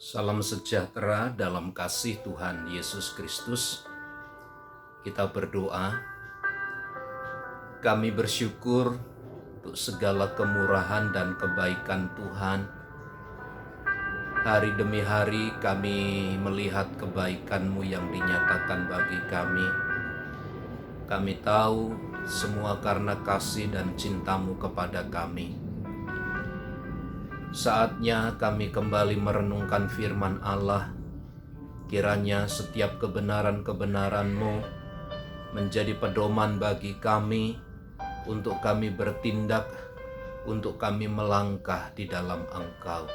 Salam sejahtera dalam kasih Tuhan Yesus Kristus. Kita berdoa. Kami bersyukur untuk segala kemurahan dan kebaikan Tuhan. Hari demi hari kami melihat kebaikan-Mu yang dinyatakan bagi kami. Kami tahu semua karena kasih dan cinta-Mu kepada kami. Saatnya kami kembali merenungkan firman Allah. Kiranya setiap kebenaran-kebenaran-Mu menjadi pedoman bagi kami, untuk kami bertindak, untuk kami melangkah di dalam Engkau.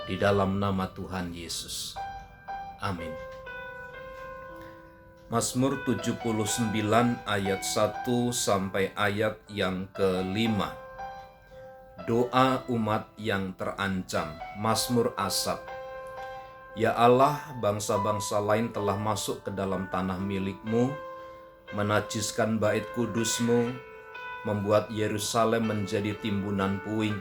Di dalam nama Tuhan Yesus. Amin. Mazmur 79 ayat 1 sampai ayat yang ke-5. Doa umat yang terancam. Mazmur Asaf. Ya Allah, bangsa-bangsa lain telah masuk ke dalam tanah milik-Mu, menajiskan bait kudus-Mu, membuat Yerusalem menjadi timbunan puing.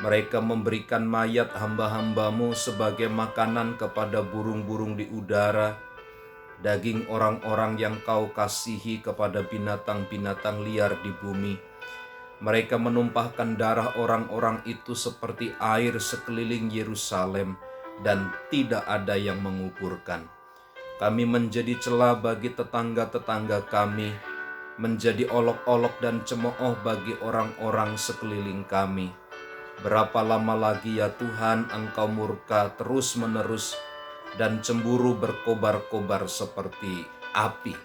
Mereka memberikan mayat hamba-hamba-Mu sebagai makanan kepada burung-burung di udara, daging orang-orang yang Kau kasihi kepada binatang-binatang liar di bumi. Mereka menumpahkan darah orang-orang itu seperti air sekeliling Yerusalem, dan tidak ada yang menguburkan. Kami menjadi celah bagi tetangga-tetangga kami, menjadi olok-olok dan cemooh bagi orang-orang sekeliling kami. Berapa lama lagi ya Tuhan Engkau murka terus-menerus, dan cemburu berkobar-kobar seperti api.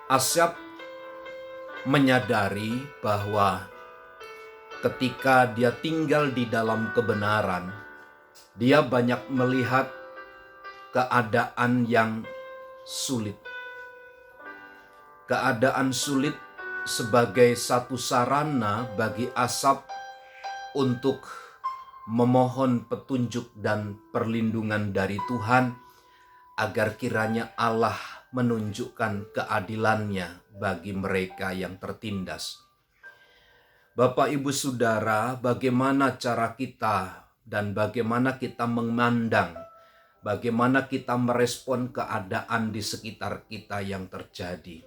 Asaf menyadari bahwa ketika dia tinggal di dalam kebenaran, dia banyak melihat keadaan yang sulit. Keadaan sulit sebagai satu sarana bagi Asaf untuk memohon petunjuk dan perlindungan dari Tuhan, agar kiranya Allah menunjukkan keadilannya bagi mereka yang tertindas. Bapak, Ibu, Saudara, bagaimana cara kita dan bagaimana kita memandang, bagaimana kita merespon keadaan di sekitar kita yang terjadi.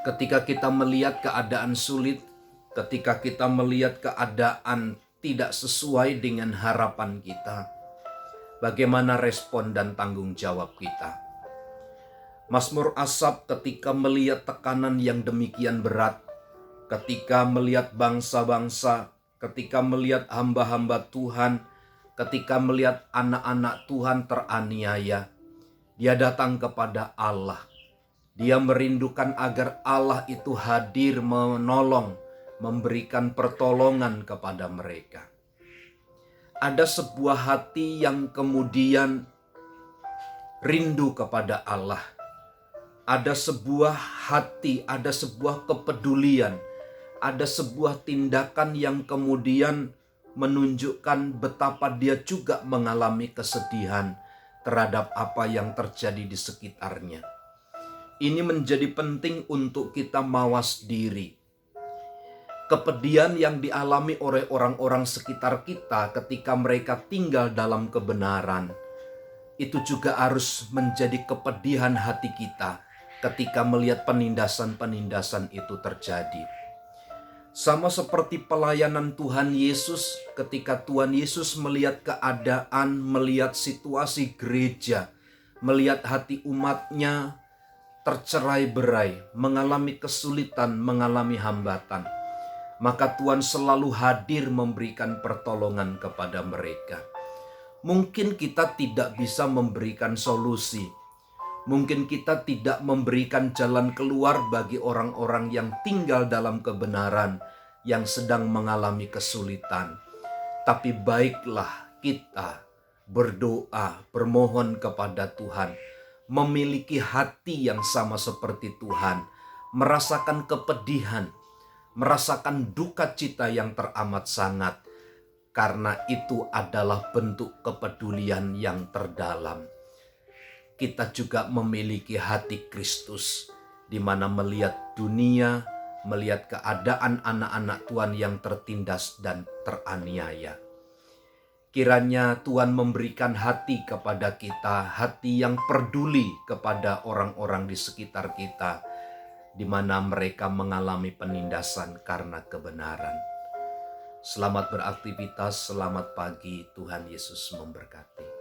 Ketika kita melihat keadaan sulit, ketika kita melihat keadaan tidak sesuai dengan harapan kita, bagaimana respon dan tanggung jawab kita? Mazmur Asaf ketika melihat tekanan yang demikian berat, ketika melihat bangsa-bangsa, ketika melihat hamba-hamba Tuhan, ketika melihat anak-anak Tuhan teraniaya, dia datang kepada Allah. Dia merindukan agar Allah itu hadir menolong, memberikan pertolongan kepada mereka. Ada sebuah hati yang kemudian rindu kepada Allah. Ada sebuah hati, ada sebuah kepedulian, ada sebuah tindakan yang kemudian menunjukkan betapa dia juga mengalami kesedihan terhadap apa yang terjadi di sekitarnya. Ini menjadi penting untuk kita mawas diri. Kepedihan yang dialami oleh orang-orang sekitar kita ketika mereka tinggal dalam kebenaran, itu juga harus menjadi kepedihan hati kita ketika melihat penindasan-penindasan itu terjadi. Sama seperti pelayanan Tuhan Yesus, ketika Tuhan Yesus melihat keadaan, melihat situasi gereja, melihat hati umatnya tercerai-berai, mengalami kesulitan, mengalami hambatan, maka Tuhan selalu hadir memberikan pertolongan kepada mereka. Mungkin kita tidak bisa memberikan solusi. Mungkin kita tidak memberikan jalan keluar bagi orang-orang yang tinggal dalam kebenaran, yang sedang mengalami kesulitan. Tapi baiklah kita berdoa, bermohon kepada Tuhan, memiliki hati yang sama seperti Tuhan, merasakan kepedihan, merasakan duka cita yang teramat sangat, karena itu adalah bentuk kepedulian yang terdalam. Kita juga memiliki hati Kristus, di mana melihat dunia, melihat keadaan anak-anak Tuhan yang tertindas dan teraniaya. Kiranya Tuhan memberikan hati kepada kita, hati yang peduli kepada orang-orang di sekitar kita, di mana mereka mengalami penindasan karena kebenaran. Selamat beraktivitas, selamat pagi, Tuhan Yesus memberkati.